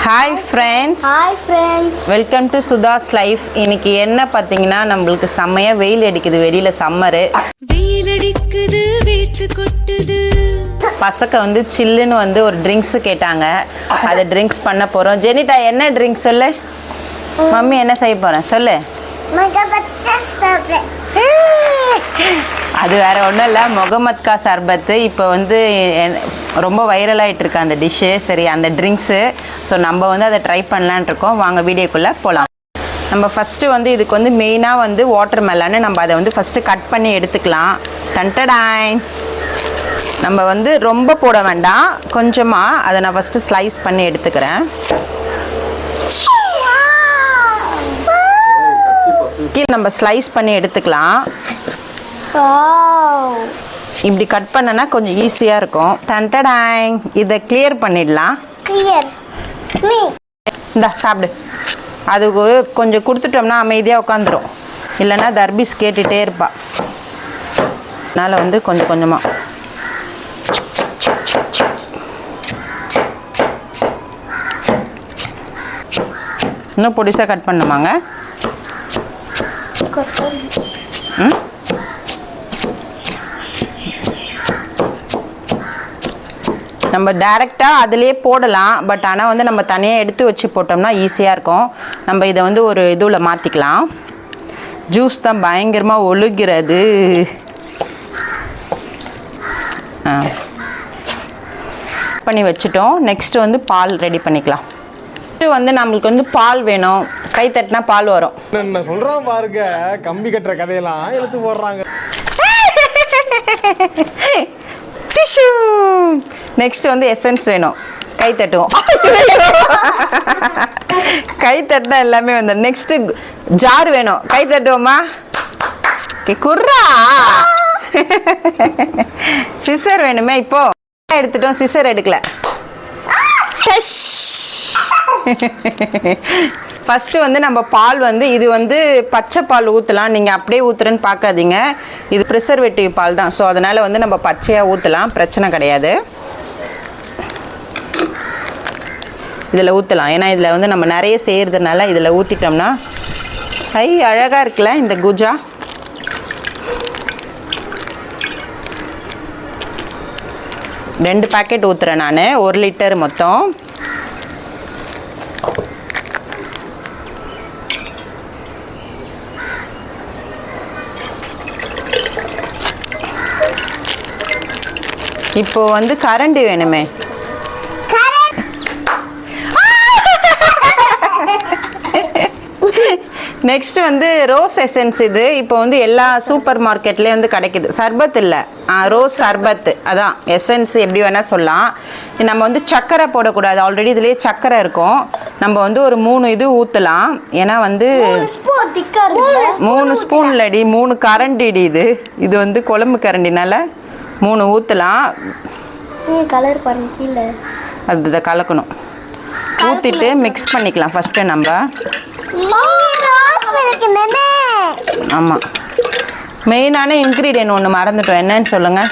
Hi friends, welcome to Sudha's life. இன்னைக்கு என்ன பார்த்தீங்கன்னா, நம்மளுக்கு செம்மையாக வெயில் அடிக்குது. வெளியில் சம்மரு, வெயில் அடிக்குது, வேர்த்து கொட்டுது. பசங்க வந்து சில்லுன்னு வந்து ஒரு ட்ரிங்க்ஸ் கேட்டாங்க. அதை ட்ரிங்க்ஸ் பண்ண போகிறோம். ஜெனிட்டா, என்ன ட்ரிங்க்ஸ் சொல்லு. மம்மி என்ன செய்ய போகிறேன் சொல்லு. அது வேறு ஒன்றும் இல்லை, முகமத்கா சர்பத்து. இப்போ வந்து ரொம்ப வைரல் ஆகிட்டு இருக்கு அந்த டிஷ்ஷு. சரி, அந்த ட்ரிங்க்ஸு. ஸோ நம்ம வந்து அதை ட்ரை பண்ணலான் இருக்கோம். வாங்க வீடியோக்குள்ளே போகலாம். நம்ம ஃபஸ்ட்டு வந்து இதுக்கு வந்து மெயினாக வந்து வாட்டர் மெலன்னு நம்ம அதை வந்து ஃபஸ்ட்டு கட் பண்ணி எடுத்துக்கலாம். டன்டடாயின். நம்ம வந்து ரொம்ப போட வேண்டாம், கொஞ்சமாக அதை நான் ஃபஸ்ட்டு ஸ்லைஸ் பண்ணி எடுத்துக்கிறேன். கீழே நம்ம ஸ்லைஸ் பண்ணி எடுத்துக்கலாம். இப்படி கட் பண்ணனா கொஞ்சம் ஈஸியாக இருக்கும். டன்டடாய். இதை கிளியர் பண்ணிடலாம். இந்தா சாப்பிடு. அதுக்கு கொஞ்சம் கொடுத்துட்டோம்னா அமைதியாக உட்காந்துரும். இல்லைன்னா தர்பீஸ் கேட்டுகிட்டே இருப்பா. அதனால் வந்து கொஞ்சம் கொஞ்சமாக இன்னும் பொடிசாக கட் பண்ணுமாங்க. நம்ம டைரெக்டாக அதிலே போடலாம். பட் ஆனால் வந்து நம்ம தனியாக எடுத்து வச்சு போட்டோம்னா ஈஸியாக இருக்கும். நம்ம இதை வந்து ஒரு இதுவில் மாற்றிக்கலாம். ஜூஸ் தான் பயங்கரமாக ஒழுகிறது. பண்ணி வச்சுட்டோம். நெக்ஸ்ட்டு வந்து பால் ரெடி பண்ணிக்கலாம். வந்து நம்மளுக்கு வந்து பால் வேணும். கை தட்டினா பால் வரும். என்ன சொல்றான் பாருங்க, கம்பி கட்டுற கதையெல்லாம் எடுத்து போடுறாங்க. நெக்ஸ்ட் வந்து எசன்ஸ் வேணும். கை தட்டுவோம். கை தட்டினா எல்லாமே வந்து. நெக்ஸ்ட் ஜார் வேணும். கை தட்டுவோமா. குர்ரா. சிசர் வேணுமே. இப்போ எடுத்துட்டோம், சிசர் எடுக்கல. ஃபஸ்ட்டு வந்து நம்ம பால் வந்து இது வந்து பச்சை பால் ஊற்றலாம். நீங்கள் அப்படியே ஊற்றுறேன்னு பார்க்காதீங்க. இது ப்ரிசர்வேட்டிவ் பால் தான். ஸோ அதனால் வந்து நம்ம பச்சையாக ஊற்றலாம், பிரச்சனை கிடையாது. இதில் ஊற்றலாம். ஏன்னா இதில் வந்து நம்ம நிறைய செய்கிறதுனால இதில் ஊற்றிட்டோம்னா அழகாக இருக்குல்ல இந்த குஜா. ரெண்டு பேக்கெட் ஊற்றுறேன் நான். 1 லிட்டர் மொத்தம். இப்போ வந்து கரண்டி வேணுமே. நெக்ஸ்ட் வந்து ரோஸ் எசன்ஸ். இது இப்போ வந்து எல்லா சூப்பர் மார்க்கெட்லேயும் வந்து கிடைக்குது. சர்பத் இல்லை, ரோஸ் சர்பத்து. அதான் எசன்ஸ், எப்படி வேணால் சொல்லலாம். நம்ம வந்து சர்க்கரை போடக்கூடாது. ஆல்ரெடி இதுலேயே சர்க்கரை இருக்கும். நம்ம வந்து ஒரு 3 இது ஊற்றலாம். ஏன்னா வந்து 3 ஸ்பூன் இல்லடி, 3 கரண்டிடி. இது வந்து குழம்பு கரண்டினால 3 ஊற்றலாம். கலர் பாருங்க கீழே. அது இதை கலக்கணும். ஊற்றிட்டு மிக்ஸ் பண்ணிக்கலாம் ஃபஸ்ட்டு நம்ம. ஆமாம், மெயினான இன்க்ரீடியன்ட் ஒன்று மறந்துட்டோம். என்னன்னு சொல்லுங்கள்.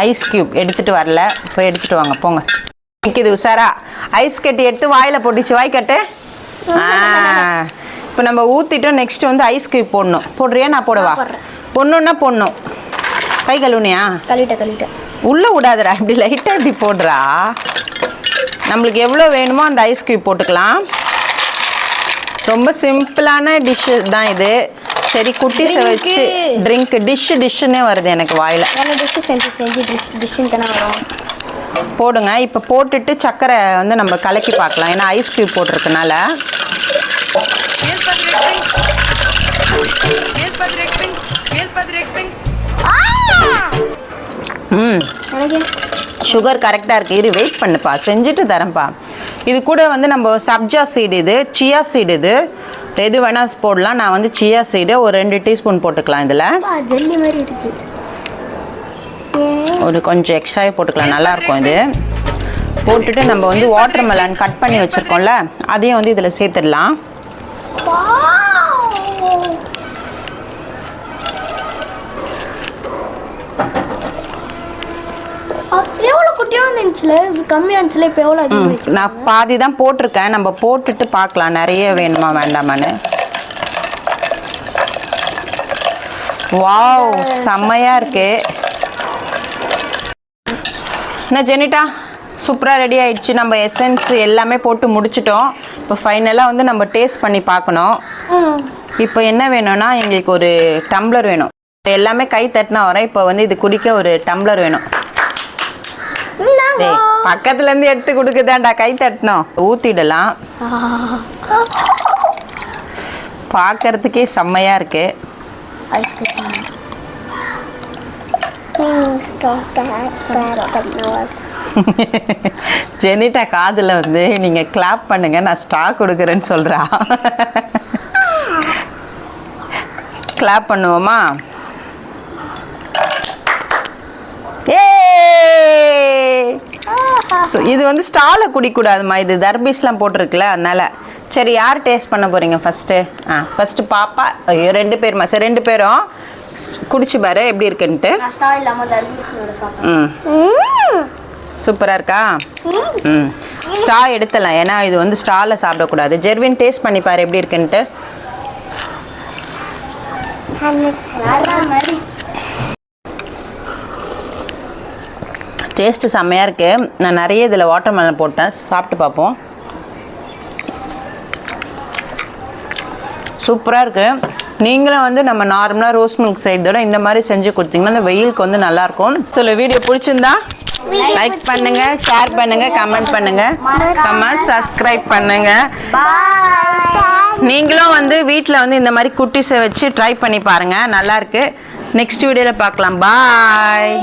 ஐஸ் க்யூப் எடுத்துகிட்டு வரல. போய் எடுத்துகிட்டு வாங்க போங்க. இது உஷாரா. ஐஸ் கட்டி எடுத்து வாயில் போட்டுச்சு. வாய் கட்டு. இப்போ நம்ம ஊற்றிட்டோம். நெக்ஸ்ட் வந்து ஐஸ் க்யூப் போடணும். போடுறியா? நான் போடவா? பொண்ணுன்னா பொண்ணும். கை கழுவுனியா? கழுவிட்டேன். உள்ளே விடாதடா, இப்படி லைட்டாக இப்படி போடுறா. நம்மளுக்கு எவ்வளோ வேணுமோ அந்த ஐஸ் க்யூப் போட்டுக்கலாம். ரொம்ப சிம்பிளான டிஷ்ஷு தான் இது. சரி, குட்டிஸை வச்சு ட்ரிங்க் டிஷ்ஷுன்னே வருது எனக்கு வாயில். போடுங்க. இப்போ போட்டுட்டு சர்க்கரை வந்து நம்ம கலக்கி பார்க்கலாம். ஏன்னா ஐஸ் க்யூப் போட்டிருக்கனால. சுகர் கரெக்டாக இருக்குது. இது வெயிட் பண்ணுப்பா, செஞ்சுட்டு தரேன்ப்பா. இது கூட வந்து நம்ம சப்ஜா சீடு, இது சியா சீடு, இது எது வேணால் போடலாம். நான் வந்து சியா சீடு ஒரு 2 டீஸ்பூன் போட்டுக்கலாம். இதில் ஜெல்லி மாதிரி இருக்குது. ஒரு கொஞ்சம் எக்ஸ்ட்ராவே போட்டுக்கலாம், நல்லாயிருக்கும். இது போட்டுட்டு நம்ம வந்து வாட்டர் மெலன் கட் பண்ணி வச்சுருக்கோம்ல, அதையும் வந்து இதில் சேர்த்துடலாம். குட்டியாக இருந்துச்சுல இது கம்மியாக இருந்துச்சுல இப்போ எவ்வளோ அதிகம் நான் பாதி தான் போட்டிருக்கேன், நம்ம போட்டுட்டு பார்க்கலாம் நிறைய வேணுமா வேண்டாமான்னு. வாவ், செம்மையா இருக்கு. என்ன ஜெனிட்டா, சூப்பராக ரெடி ஆயிடுச்சு. நம்ம எசன்ஸ் எல்லாமே போட்டு முடிச்சிட்டோம். இப்போ ஃபைனலாக வந்து நம்ம டேஸ்ட் பண்ணி பார்க்கணும். இப்போ என்ன வேணும்னா எங்களுக்கு ஒரு டம்ளர் வேணும். எல்லாமே கை தட்டினா வரோம். இப்போ வந்து இது குடிக்க ஒரு டம்ளர் வேணும். டேய், பக்கத்துல இருந்து எடுத்து கொடுக்குதாண்டா, கை தட்டணும். ஊத்திடலாம். பார்க்கறதுக்கே செம்மையா இருக்கு. ஜெனிட்டா காதுல வந்து நீங்க கிளாப் பண்ணுங்க, நான் ஸ்டாக் கொடுக்குறேன்னு சொல்றா. கிளாப் பண்ணுவோமா? ஸோ இது வந்து ஸ்டாலில் குடிக்கூடாதுமா, இது தர்பீஸ்லாம் போட்டிருக்குல்ல, அதனால. சரி, யார் டேஸ்ட் பண்ண போகிறீங்க ஃபஸ்ட்டு? ஃபஸ்ட்டு பாப்பா. ஐயோ, 2 பேருமா? சரி, 2 பேரும் குடிச்சு பாரு எப்படி இருக்குன்ட்டு. சூப்பராக இருக்கா? ஸ்டா எடுத்தலாம், ஏன்னா இது வந்து ஸ்டாலில் சாப்பிடக்கூடாது. ஜெர்வின் டேஸ்ட் பண்ணி பாரு எப்படி இருக்குன்ட்டு. டேஸ்ட்டு செம்மையாக இருக்குது. நான் நிறைய இதில் வாட்டர்மெலன் போட்டேன், சாப்பிட்டு பார்ப்போம். சூப்பராக இருக்குது. நீங்களும் வந்து நம்ம நார்மலாக ரோஸ் மில்க் சைடோட இந்த மாதிரி செஞ்சு கொடுத்தீங்கன்னா இந்த வெயிலுக்கு வந்து நல்லாயிருக்கும். சொல்லு, வீடியோ பிடிச்சிருந்தா லைக் பண்ணுங்க, ஷேர் பண்ணுங்க, கமெண்ட் பண்ணுங்க, சப்ஸ்கிரைப் பண்ணுங்க. நீங்களும் வந்து வீட்டில் வந்து இந்த மாதிரி குட்டீஸை வச்சு ட்ரை பண்ணி பாருங்கள், நல்லாயிருக்கு. நெக்ஸ்ட் வீடியோவில் பார்க்கலாம். பாய்.